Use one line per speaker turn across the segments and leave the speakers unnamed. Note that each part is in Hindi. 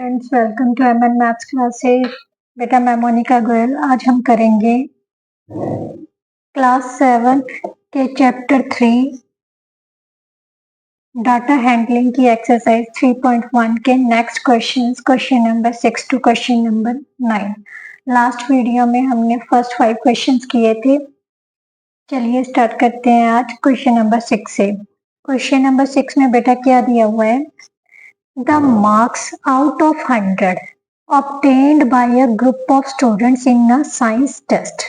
Friends, welcome to MN maths classes. बेटा, मैं मोनिका गोयल। आज हम करेंगे क्लास 7 के चैप्टर 3 डाटा हैंडलिंग की एक्सरसाइज 3.1 के next question number 6 to question number 9। Last video में हमने फर्स्ट 5 क्वेश्चंस किए थे। चलिए स्टार्ट करते हैं आज क्वेश्चन नंबर 6 से। क्वेश्चन नंबर 6 में बेटा क्या दिया हुआ है? The marks out of 100 obtained by a group of students in a science test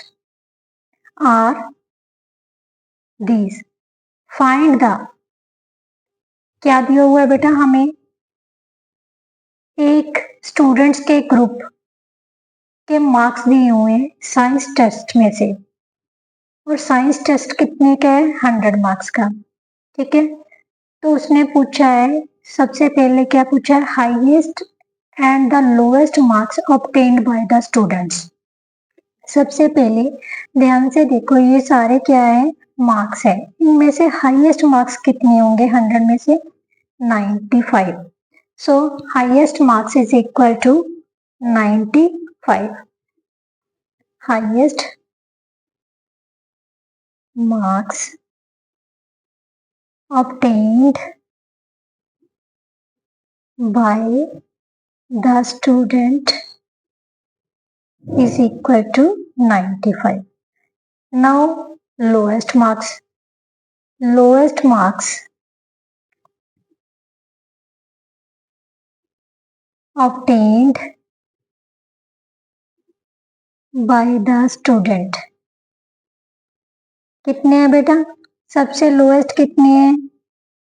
are these. Find the क्या दिया हुआ है बेटा? हमें एक स्टूडेंट्स के ग्रुप के मार्क्स दिए हुए हैं साइंस टेस्ट में से, और साइंस टेस्ट कितने का है? 100 मार्क्स का। ठीक है, तो उसने पूछा है, सबसे पहले क्या पूछा है? Highest and the lowest marks obtained by the students. सबसे पहले ध्यान से देखो, ये सारे क्या है? मार्क्स है। इनमें से हाईएस्ट मार्क्स कितने होंगे 100 में से? 95। So highest marks is equal to 95। Highest marks obtained by the student is equal to 95. Now lowest marks obtained by the student कितने हैं बेटा? सबसे लोएस्ट कितने हैं?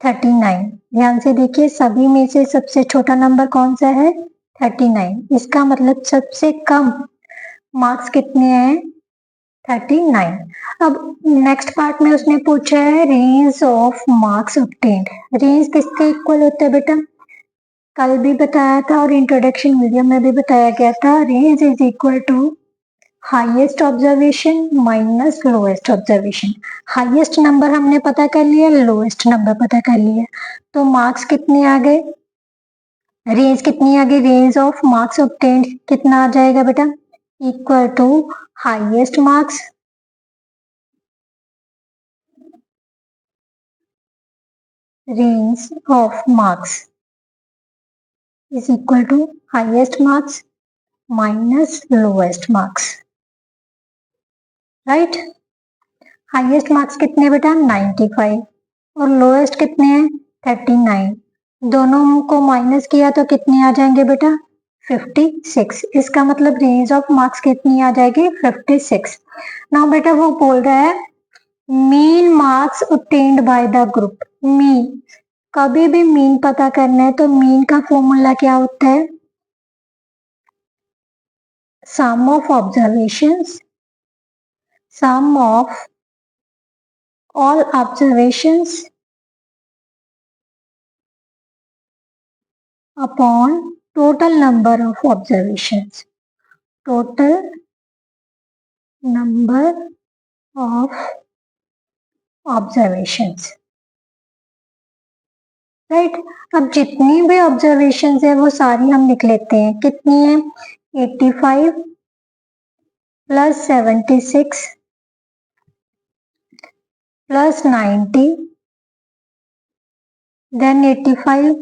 39। ध्यान से देखिए, सभी में से सबसे छोटा नंबर कौन सा है? 39। इसका मतलब सबसे कम मार्क्स कितने हैं? 39। अब नेक्स्ट पार्ट में उसने पूछा है range of marks obtained. Range किसके इक्वल होता है बेटा? कल भी बताया था और इंट्रोडक्शन वीडियो में भी बताया गया था। Range is equal to highest observation minus lowest observation. Highest number हमने पता कर लिया, लोएस्ट नंबर पता कर लिया, तो मार्क्स कितने आ गए? रेंज कितनी आ गई? रेंज ऑफ मार्क्स ऑब्टेन्ड कितना आ जाएगा बेटा? Equal to highest marks range of marks is equal to highest marks minus lowest marks. Right? Highest marks कितने बेटा? 95, और लोएस्ट कितने हैं? 39। दोनों को माइनस किया तो कितने आ जाएंगे बेटा? 56। इसका मतलब रेंज ऑफ मार्क्स कितनी आ जाएगी? 56। नाउ बेटा वो बोल रहा है mean marks obtained by the group. Mean, कभी भी मीन पता करना है तो मीन का फॉर्मूला क्या होता है? Sum of observations, sum of all observations upon total number of observations. Total number of observations. Right? अब जितनी भी ऑब्जर्वेशंस है वो सारी हम लिख लेते हैं। कितनी है? 85 plus 76 plus 90, then 85,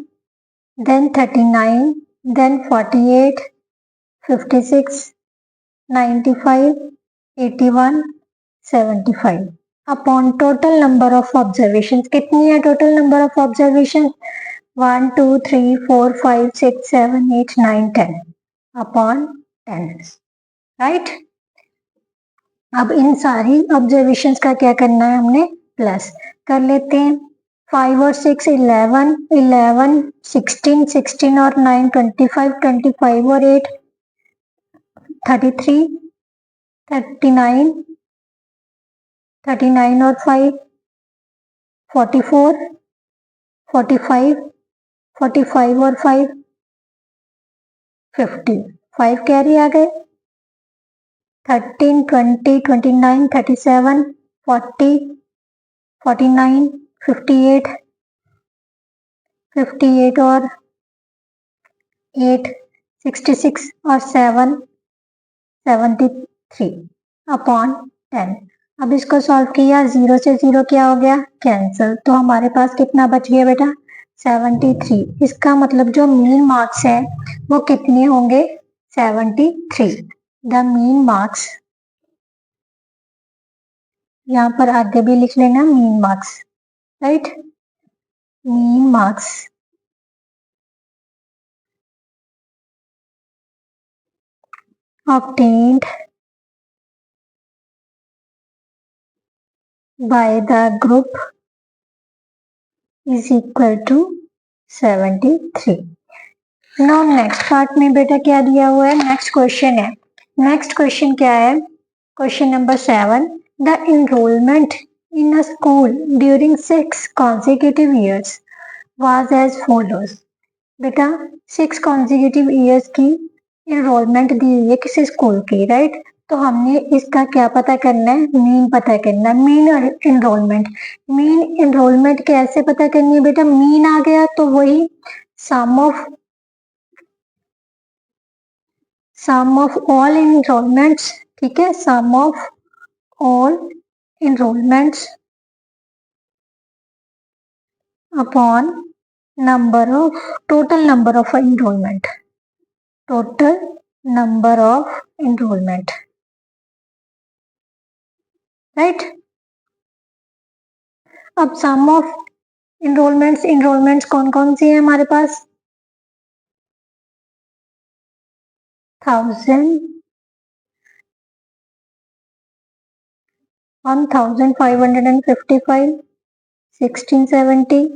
then 39, then 48, 56, 95, 81, 75 upon total number of observation. कितनी है total number of observation? 1 2 3 4 5 6 7 8 9 10 upon 10। Right? अब इन सारी ऑब्जर्वेशंस का क्या करना है? हमने प्लस कर लेते हैं। 5 और 6 11, 11 16, 16 और 9 25, 25 और 8 33, 39, 39 और 5 44, 45, 45 और 5 50। 5 कैरी आ गए। 13, 20, 29, 37, 40, 49, 58, 58 और 8 66 और 7 73 अपॉन 10। अब इसको सॉल्व किया, 0 से 0 क्या हो गया, कैंसिल। तो हमारे पास कितना बच गया बेटा, 73। इसका मतलब जो मीन मार्क्स है वो कितने होंगे, 73। द मीन मार्क्स, यहाँ पर आगे भी लिख लेना mean marks, right. Mean marks obtained by the group is equal to 73। Now next part में बेटा क्या दिया हुआ है, नेक्स्ट क्वेश्चन है। नेक्स्ट क्वेश्चन क्या है, question number 7। The enrolment in a school during 6 consecutive years was as follows। बेटा 6 consecutive years की इनरोलमेंट दी हुई है किसी स्कूल की, राइट। तो हमने इसका क्या पता करना है, मीन पता करना है, मीन इनरोलमेंट। मीन इनरोलमेंट कैसे पता करनी है बेटा, मीन आ गया तो वही सम ऑफ ऑल इनरोलमेंट्स, ठीक है, sum of all enrolments upon number of, total number of enrolment, total number of enrolment, right. अब सम ऑफ इनरोलमेंट्स कौन कौन सी है हमारे पास, 1000, 1555, 1670,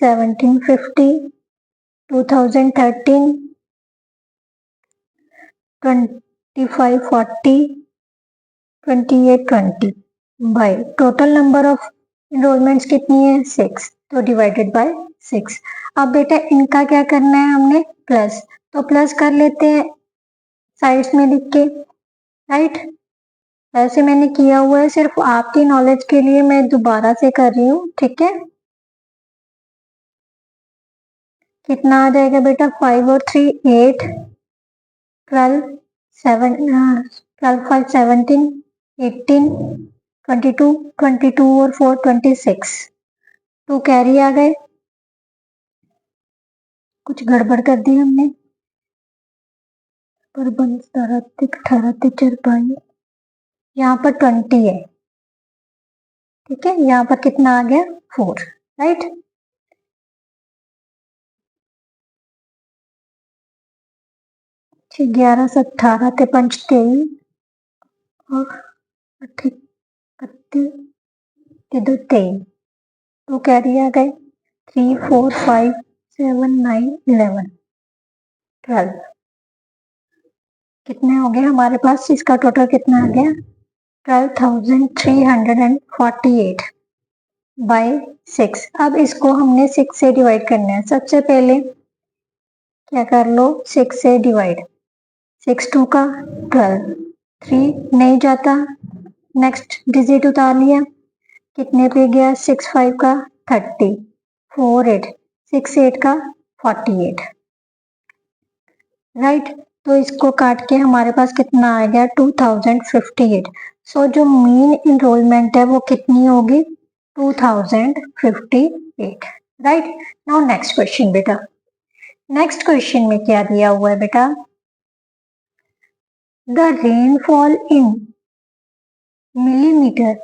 1750, 2013, 2540, 2820 by total number of enrolments कितनी है, 6, तो डिवाइडेड बाय 6। अब बेटा इनका क्या करना है हमने, प्लस, तो प्लस कर लेते हैं साइड्स में लिख के, राइट। ऐसे मैंने किया हुआ है, सिर्फ आपकी नॉलेज के लिए मैं दोबारा से कर रही हूँ, ठीक है। कितना आ जाएगा बेटा, 5 और 3 8, 12 7, 12 5 17, 18, 22, 22 और 4 26, 2 कैरी आ गए, कुछ गड़बड़ कर दी हमने, पर 12 18 4 22, यहाँ पर 20 है, ठीक है। यहाँ पर कितना आ गया, 4, राइट। ठीक, 11 से 18 थे 5 23 और 31 के 2 23, 2 कैरी आ गए, 3 4 5 7 9 11 12, कितने हो गए हमारे पास, इसका टोटल कितना आ गया, 12,348 बाय 6। अब इसको हमने 6 से डिवाइड करना है। सबसे पहले क्या कर लो, 6 से डिवाइड, 6 2 का 12, 3 नहीं जाता, नेक्स्ट डिजिट उतार लिया, कितने पे गया, 6 5 का 30, 4 8, 6 8 का 48, राइट। तो इसको काट के हमारे पास कितना आ गया, 2058। सो जो मीन इनरोलमेंट है वो कितनी होगी, 2058, राइट। नाउ नेक्स्ट क्वेश्चन बेटा, नेक्स्ट क्वेश्चन में क्या दिया हुआ है बेटा, the rainfall in millimeter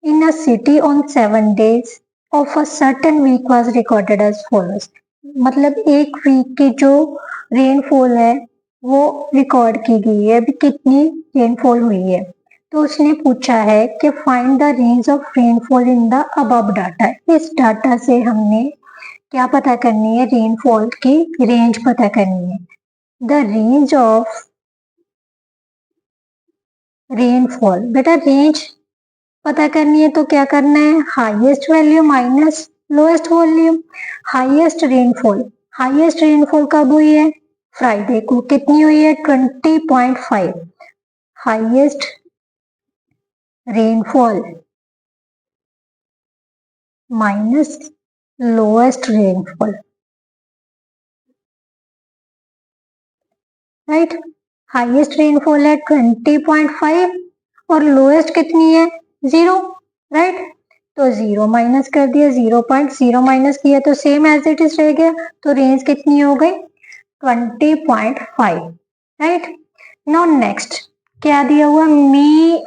in a city on 7 days of a certain week was recorded as follows। मतलब एक वीक की जो रेनफॉल है वो रिकॉर्ड की गई है, अभी कितनी रेनफॉल हुई है। तो उसने पूछा है कि find the range of rainfall in the above data. इस डाटा से हमने क्या पता करनी है, रेनफॉल की रेंज पता करनी है। द रेंज ऑफ रेनफॉल, बेटा रेंज पता करनी है तो क्या करना है, highest value minus lowest volume. Highest rainfall कब हुई है, फ्राइडे को, कितनी हुई है, 20.5। Highest rainfall minus lowest rainfall, right. Highest rainfall है 20.5 और लोएस्ट कितनी है 0, राइट। तो 0 माइनस कर दिया, 0.0 माइनस किया तो सेम एज इट इज रह गया, तो रेंज कितनी हो गई 20.5, राइट। नाउ नेक्स्ट क्या दिया हुआ,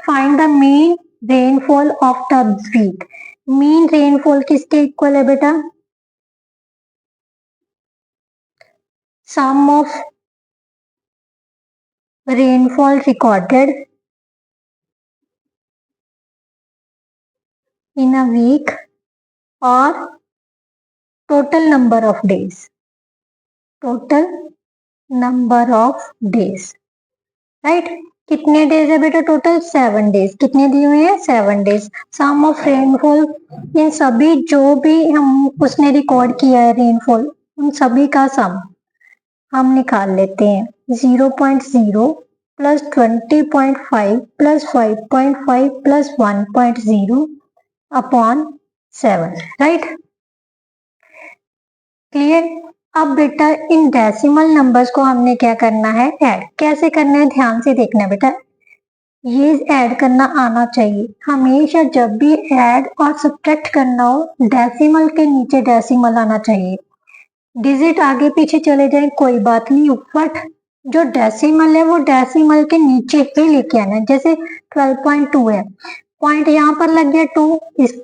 find the mean rainfall of the week. Mean rainfall किसके इक्वल है बेटा, sum of rainfall recorded in a week और total number of days, total number of days, right. कितने डेज है बेटा टोटल 7 डेज, कितने दिए हुए हैं 7 डेज। सम ऑफ रेनफॉल, इन सभी जो भी हम उसने रिकॉर्ड किया है रेनफॉल, उन सभी का सम हम निकाल लेते हैं। 0.0 plus 20.5 plus 5.5 plus 1.0 upon 7, right. Clear. अब बेटा इन डेसिमल नंबर्स को हमने क्या करना है, ऐड। कैसे करना है ध्यान से देखना बेटा, ये ऐड करना आना चाहिए। हमेशा जब भी ऐड और सब्ट्रैक्ट करना हो, डेसिमल के नीचे डेसिमल आना चाहिए। डिजिट आगे पीछे चले जाए कोई बात नहीं, बट जो डेसिमल है वो डेसिमल के नीचे ही लेके आना है। जैसे 12.2 है, पॉइंट यहाँ पर लग गया 2 इस,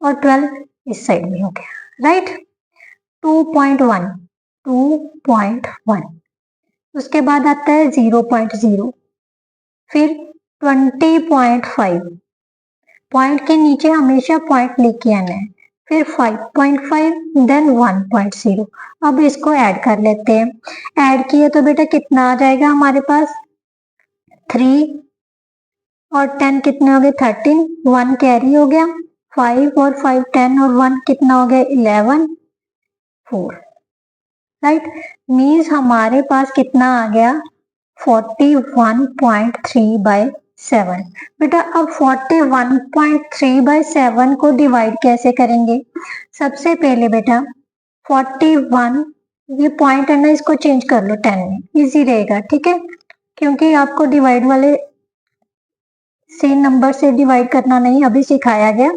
और 12 इस साइड में हो गया, राइट। 2.1, 2.1, उसके बाद आता है 0.0, फिर 20.5, पॉइंट के नीचे हमेशा पॉइंट लेके आना है, फिर 5.5, देन 1.0। अब इसको ऐड कर लेते हैं। ऐड किए तो बेटा कितना आ जाएगा हमारे पास 3 और 10 कितने हो गए 13, 1 कैरी हो गया, 5 और 5 10 और 1 कितना हो गया 11, 4, राइट। मीन्स हमारे पास कितना आ गया 41.3/7। बेटा अब 41.3/7 को डिवाइड कैसे करेंगे, सबसे पहले बेटा 41, ये पॉइंट है ना, इसको चेंज कर लो 10 में, इजी रहेगा, ठीक है। क्योंकि आपको डिवाइड वाले से नंबर से डिवाइड करना नहीं अभी सिखाया गया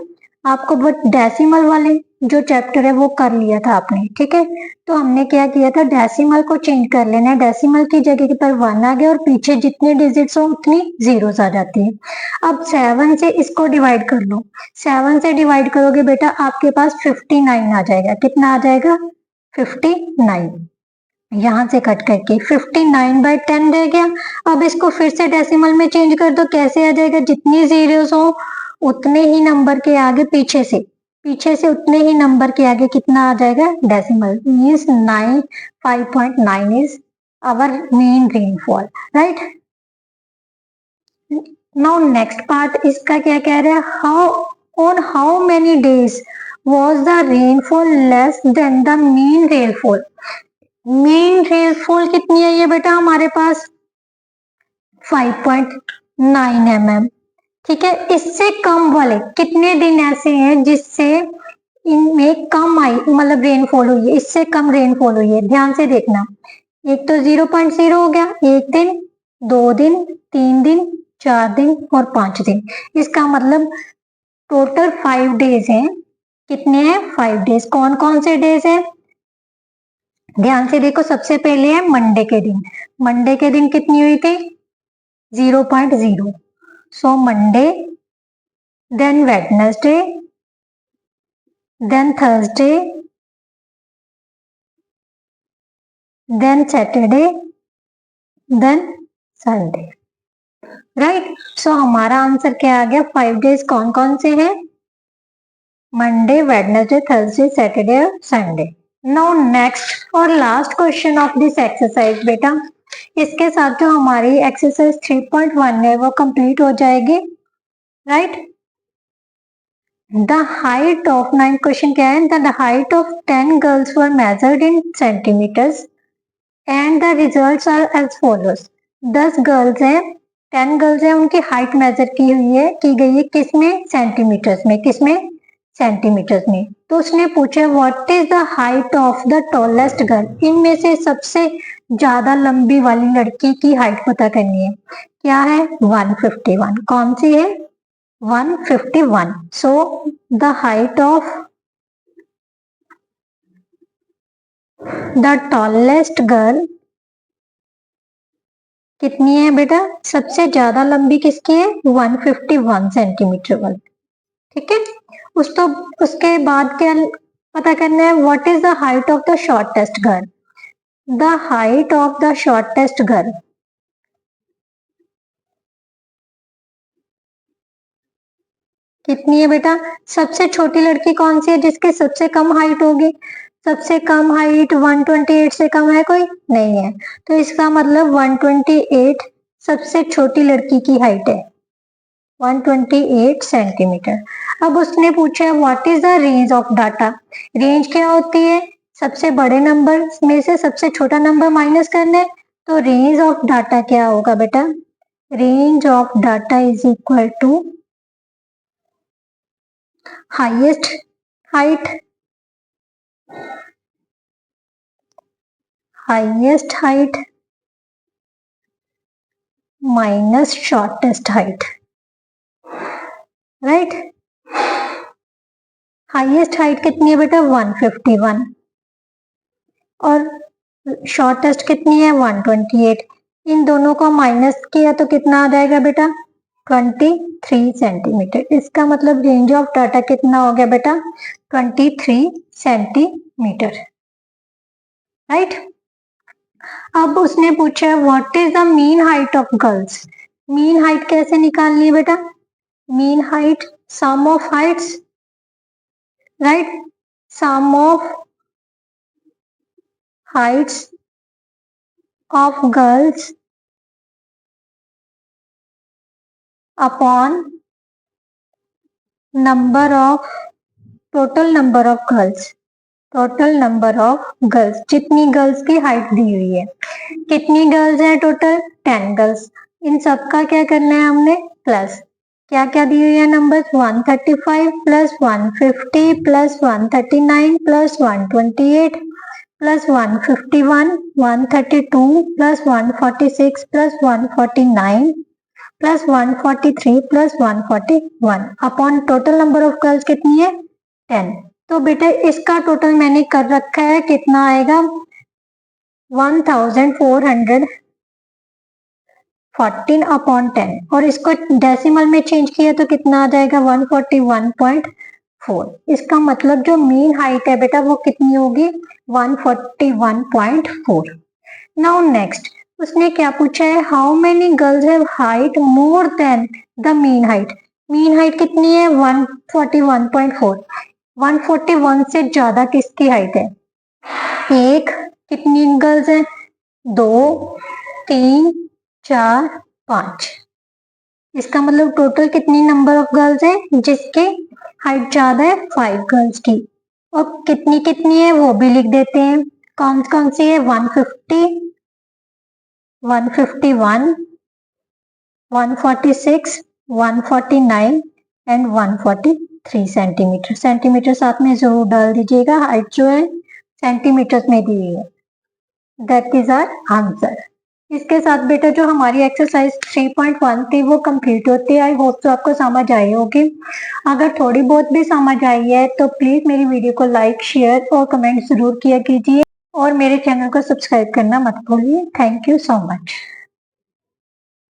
आपको, बट डेसिमल वाले जो चैप्टर है वो कर लिया था आपने, ठीक है। तो हमने क्या किया था, डेसिमल को चेंज कर लेना है। डेसिमल की जगह पर 1 आ गया और पीछे जितने डिजिट्स हो उतनी जीरोस आ जाती है। अब 7 से इसको डिवाइड कर लो, 7 से डिवाइड करोगे बेटा आपके पास 59 आ जाएगा। कितना आ जाएगा 59, यहाँ से कट करके 59/10 रह गया। अब इसको फिर से डेसिमल में चेंज कर दो, कैसे आ जाएगा, जितनी जीरोस हो उतने ही नंबर के आगे पीछे से उतने ही नंबर के आगे कितना आ जाएगा decimal, means 9, 5.9 is our mean rainfall, right. Now next part इसका क्या कह रहा है, on how many days was the rainfall less than the mean rainfall. Mean rainfall कितनी है ये बेटा हमारे पास 5.9 mm, ठीक है। इससे कम वाले कितने दिन ऐसे हैं जिससे इनमें कम आई, मतलब रेनफॉल हुई है, इससे कम रेनफॉल हुई है, ध्यान से देखना। एक तो 0.0 हो गया, 1 दिन, 2 दिन, 3 दिन, 4 दिन और 5 दिन। इसका मतलब टोटल 5 डेज हैं। कितने हैं 5 डेज। कौन कौन से डेज हैं ध्यान से देखो, सबसे पहले है मंडे के दिन। मंडे के दिन कितनी हुई थी 0.0, so Monday, then Wednesday, then Thursday, then Saturday, then Sunday, right. So हमारा आंसर क्या आ गया, 5 डेज कौन कौन से हैं, मंडे, वेडनेसडे, थर्सडे, सैटरडे और संडे। नाउ नेक्स्ट और last question of this exercise बेटा, इसके साथ जो हमारी एक्सरसाइज 3.1 है वो कंप्लीट हो जाएगी, right. The height of 9 question क्या है, the height of 10 girls were measured in centimetres and the results are as follows. 10 girls हैं, 10 गर्ल्स हैं, उनकी हाइट मेजर की गई है किसमें सेंटीमीटर्स में, किसमें सेंटीमीटर में। तो उसने पूछा what is the height of the tallest girl, इनमें से सबसे ज्यादा लंबी वाली लड़की की हाइट पता करनी है। क्या है? 151। कौन सी है? 151। So the height of the tallest girl कितनी है बेटा? सबसे ज्यादा लंबी किसकी है? 151 सेंटीमीटर वाली। ठीक है। उसके बाद क्या पता करना है? What is the height of the shortest girl, the height of the shortest girl कितनी है बेटा? सबसे छोटी लड़की कौन सी है जिसकी सबसे कम हाइट होगी? सबसे कम हाइट 128 से कम है कोई? नहीं है। तो इसका मतलब 128 सबसे छोटी लड़की की हाइट है, 128 सेंटीमीटर। अब उसने पूछा what is the range of data, range क्या होती है? सबसे बड़े नंबर में से सबसे छोटा नंबर माइनस करना है। तो रेंज ऑफ डाटा क्या होगा बेटा? Range of data is equal to highest height, highest height minus shortest height, right. Highest height कितनी है बेटा? 151 और शॉर्टेस्ट कितनी है? 128। इन दोनों को माइनस किया तो कितना आ जाएगा बेटा? 23 सेंटीमीटर। इसका मतलब रेंज ऑफ डाटा कितना हो गया बेटा? 23 सेंटीमीटर, राइट। अब उसने पूछा what is the mean height of girls, mean height कैसे निकालनी है बेटा? Mean height sum of heights, right, sum of heights of girls upon number of total number of girls, total number of girls, जितनी गर्ल्स की हाइट दी हुई है। कितनी गर्ल्स है टोटल? 10 गर्ल्स। इन सबका क्या करना है हमने? प्लस। क्या क्या दी हुई है numbers? 135 plus 150 plus 139 plus 128 plus 151 132 plus 146 plus 149 plus 143 plus 141 upon total number of girls कितनी है? 10। तो बेटा इसका टोटल मैंने कर रखा है, कितना आएगा? 1414 अपॉन 10 और इसको डेसिमल में चेंज किया तो कितना आ जाएगा? 141.4। इसका मतलब जो मीन हाइट है बेटा वो कितनी होगी? 141.4। नाउ नेक्स्ट उसने क्या पूछा है? How many girls have height more than the mean height, mean height कितनी है? 141.4। 141 से ज्यादा किसकी हाइट है? एक। कितनी गर्ल्स हैं? 2 3 4 5। इसका मतलब टोटल कितनी नंबर ऑफ गर्ल्स है जिसकी हाइट ज्यादा है? 5 गर्ल्स की। और कितनी कितनी है वो भी लिख देते हैं। कौन कौन सी है? 150 151 146 149 एंड 143 सेंटीमीटर। सेंटीमीटर साथ में जरूर डाल दीजिएगा, हाइट जो है सेंटीमीटर में दी हुई है। That is our answer. इसके साथ बेटा जो हमारी एक्सरसाइज 3.1 थी वो कंप्लीट होती है। आई होप तो आपको समझ आई होगी। अगर थोड़ी बहुत भी समझ आई है तो प्लीज मेरी वीडियो को लाइक शेयर और कमेंट जरूर किया कीजिए और मेरे चैनल को सब्सक्राइब करना मत भूलिए। Thank you so much.